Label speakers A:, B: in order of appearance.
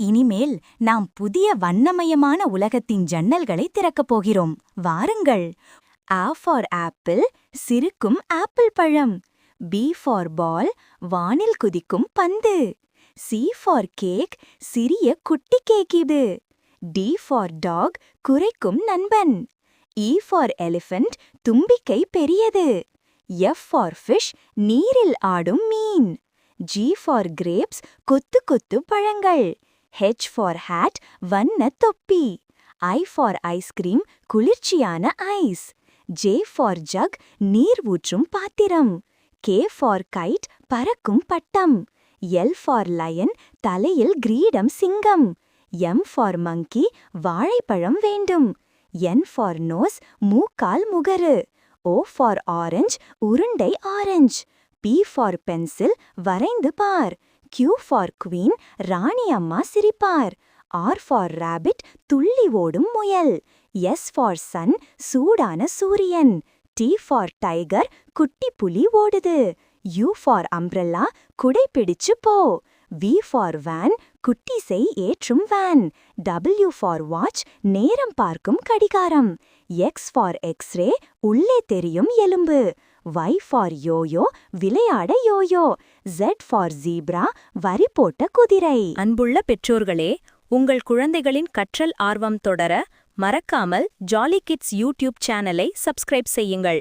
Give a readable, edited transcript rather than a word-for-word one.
A: இனிமேல் நாம் புதிய வண்ணமயமான உலகத்தின் ஜன்னல்களை திறக்கப் போகிறோம். வாருங்கள். A for ஆப்பிள், சிரிக்கும் ஆப்பிள் பழம். B for பால், வானில் குதிக்கும் பந்து. C for கேக், சிறிய குட்டி கேக் இது. D for டாக், குரைக்கும் நண்பன். E for எலிஃபண்ட், தும்பிக்கை பெரியது. F for ஃபிஷ், நீரில் ஆடும் மீன். G for கிரேப்ஸ், கொத்து கொத்து பழங்கள். H for ஹேட், வண்ண தொப்பி. I for ஐஸ்கிரீம், குளிர்ச்சியான ஐஸ். J for ஜக், நீர் ஊற்றும் பாத்திரம். K for கைட், பறக்கும் பட்டம். L for லயன், தலையில் கிரீடம் சிங்கம். M for மங்கி, வாழைப்பழம் வேண்டும். N for நோஸ், மூக்கால் முகரு. O for ஆரஞ்ச், உருண்டை ஆரஞ்ச். P for பென்சில், வரைந்து பார். Q for குவீன், ராணி அம்மா சிரிப்பார். R for ராபிட், துள்ளி ஓடும் முயல். S for சன், சூடான சூரியன். T for டைகர், குட்டி புலி ஓடுது. U for அம்ப்ரெல்லா, குடை பிடிச்சு போ. V for வேன், குட்டிசை ஏற்றும் வேன். W for வாட்ச், நேரம் பார்க்கும் கடிகாரம். X for எக்ஸ்ரே, உள்ளே தெரியும் எலும்பு. Y for யோயோ, விளையாட யோயோ. Z for ஜீப்ரா, வரி போட்ட குதிரை.
B: அன்புள்ள பெற்றோர்களே, உங்கள் குழந்தைகளின் கற்றல் ஆர்வம் தொடர மறக்காமல் ஜாலி கிட்ஸ் யூடியூப் சேனலை சப்ஸ்கிரைப் செய்யுங்கள்.